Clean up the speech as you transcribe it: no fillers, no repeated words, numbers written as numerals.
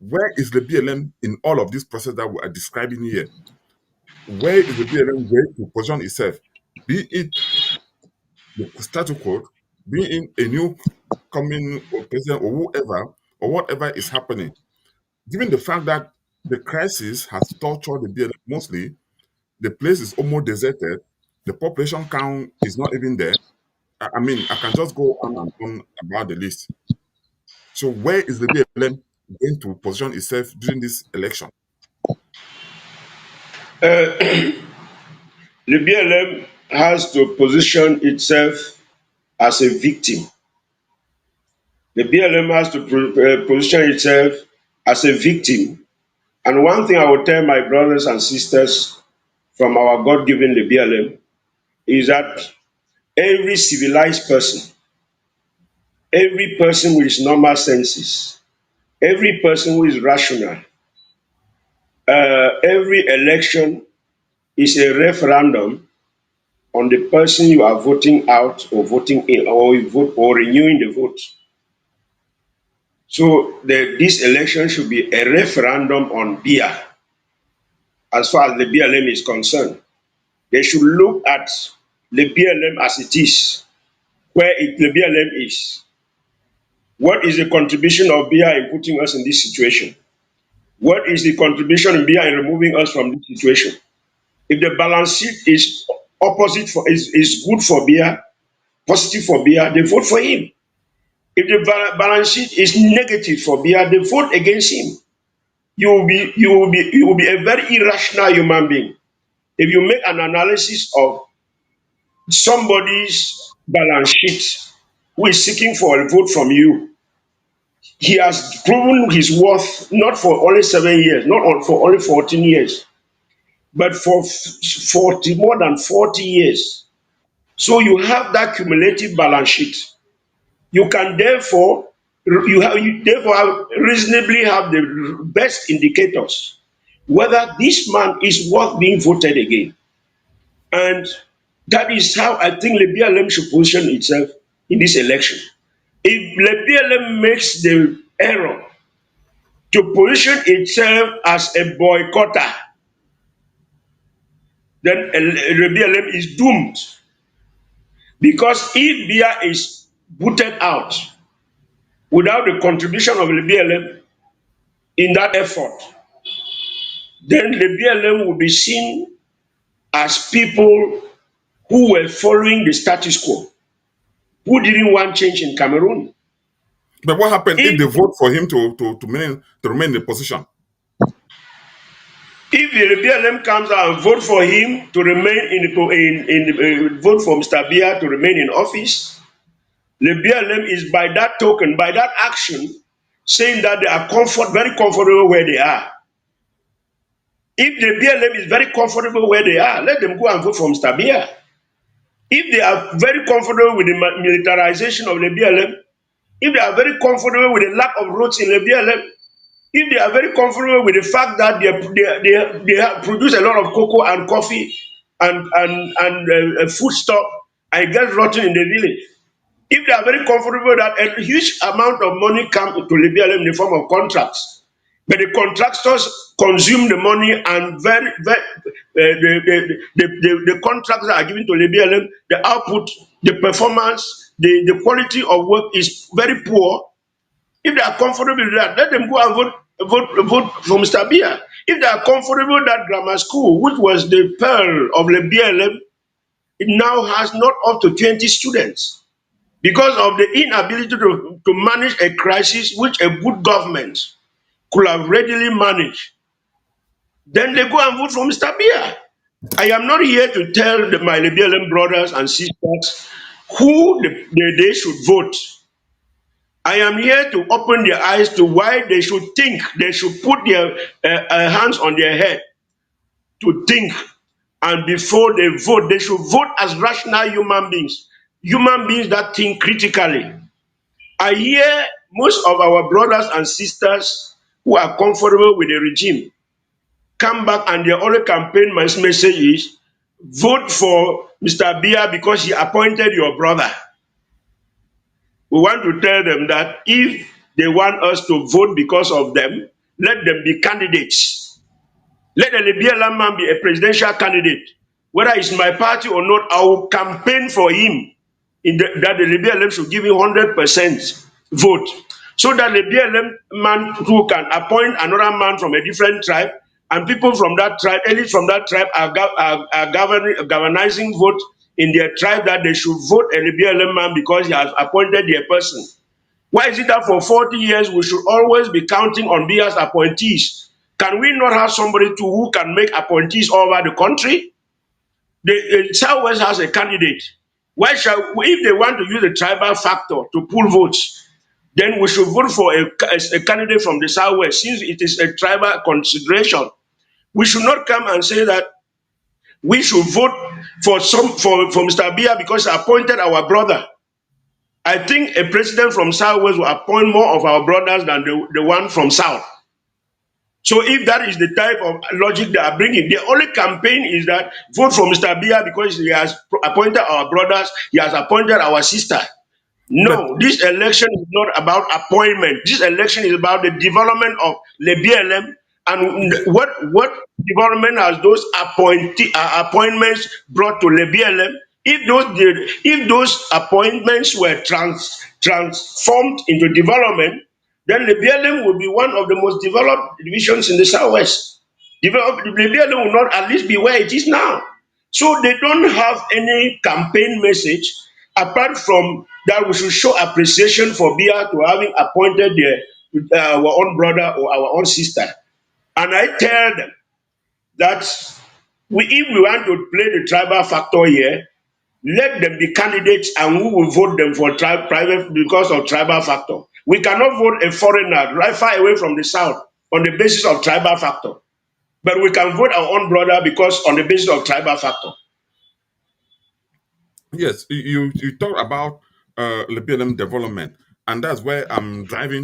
Where is the BLM in all of this process that we are describing here? Where is the BLM going to position itself? Be it the status quo, be it a new coming president or whoever or whatever is happening. Given the fact that the crisis has tortured the BLM mostly, the place is almost deserted, the population count is not even there. I mean, I can just go on and on about the list. So where is the BLM going to position itself during this election? Uh, the BLM has to position itself as a victim. The BLM has to position itself as a victim. And one thing I will tell my brothers and sisters from our God given BLM is that every civilized person, every person with normal senses, every person who is rational, every election is a referendum on the person you are voting out or voting in, or you vote or renewing the vote. So this election should be a referendum on beer as far as the BLM is concerned. They should look at the BLM as it is, where the BLM is. What is the contribution of beer in putting us in this situation? What is the contribution in beer in removing us from this situation? If the balance sheet is is good for beer, positive for beer, they vote for him. If the balance sheet is negative for beer, they vote against him. You will be a very irrational human being if you make an analysis of somebody's balance sheet who is seeking for a vote from you. He has proven his worth not for only 7 years, not for only 14 years, but for 40, more than 40 years. So you have that cumulative balance sheet. You can therefore reasonably have the best indicators whether this man is worth being voted again. And that is how I think Lebialem should position itself in this election. If Lebialem makes the error to position itself as a boycotter, then Lebialem is doomed. Because if Bia is booted out without the contribution of Lebialem in that effort, then Lebialem will be seen as people who were following the status quo, who didn't want change in Cameroon. But what happened if If they vote for him to remain in the position? If the BLM comes out and vote for him to remain vote for Mr. Bia to remain in office, the BLM is by that token, by that action, saying that they are very comfortable where they are. If the BLM is very comfortable where they are, let them go and vote for Mr. Bia. If they are very comfortable with the militarization of the BLM, if they are very comfortable with the lack of roads in the BLM, if they are very comfortable with the fact that they have produced a lot of cocoa and coffee and food stock and get rotten in the village, if they are very comfortable that a huge amount of money comes to Lebialem in the form of contracts, but the contractors consume the money and the contracts that are given to Lebialem, the output, the performance, the quality of work is very poor. If they are comfortable with that, let them go and vote for Mr. Bia. If they are comfortable with that grammar school, which was the pearl of the BLM, it now has not up to 20 students because of the inability to manage a crisis which a good government could have readily managed. Then they go and vote for Mr. Bia. I am not here to tell my BLM brothers and sisters who they should vote. I am here to open their eyes to why they should think, they should put their hands on their head to think. And before they vote, they should vote as rational human beings that think critically. I hear most of our brothers and sisters who are comfortable with the regime come back and their only campaign message is vote for Mr. Bia because he appointed your brother. We want to tell them that if they want us to vote because of them, let them be candidates. Let the Lebialem man be a presidential candidate. Whether it's my party or not, I will campaign for him that the Lebialem should give him 100% vote. So that the Lebialem man who can appoint another man from a different tribe, and people from that tribe, elites from that tribe are governing vote in their tribe that they should vote a Lebialem man because he has appointed their person. Why is it that for 40 years we should always be counting on Bia's appointees? Can we not have somebody too who can make appointees all over the country? The Southwest has a candidate. Why shall, if they want to use the tribal factor to pull votes, then we should vote for a candidate from the Southwest since it is a tribal consideration. We should not come and say that we should vote for Mr. Bia because he appointed our brother. I think a president from Southwest will appoint more of our brothers than the one from South. So if that is the type of logic they are bringing, the only campaign is that vote for Mr. Bia because he has appointed our brothers, he has appointed our sister. But No, this election is not about appointment. This election is about the development of Lebialem and what development has those appointments brought to Lebialem. If those appointments were transformed into development, then Lebialem will be one of the most developed divisions in the southwest. Lebialem will not at least be where it is now. So they don't have any campaign message apart from that we should show appreciation for Bia to having appointed our own brother or our own sister. And I tell them that if we want to play the tribal factor here, let them be candidates and we will vote them for private because of tribal factor. We cannot vote a foreigner right far away from the south on the basis of tribal factor. But we can vote our own brother because on the basis of tribal factor. yes, you talk about Lebialem development, and that's where I'm driving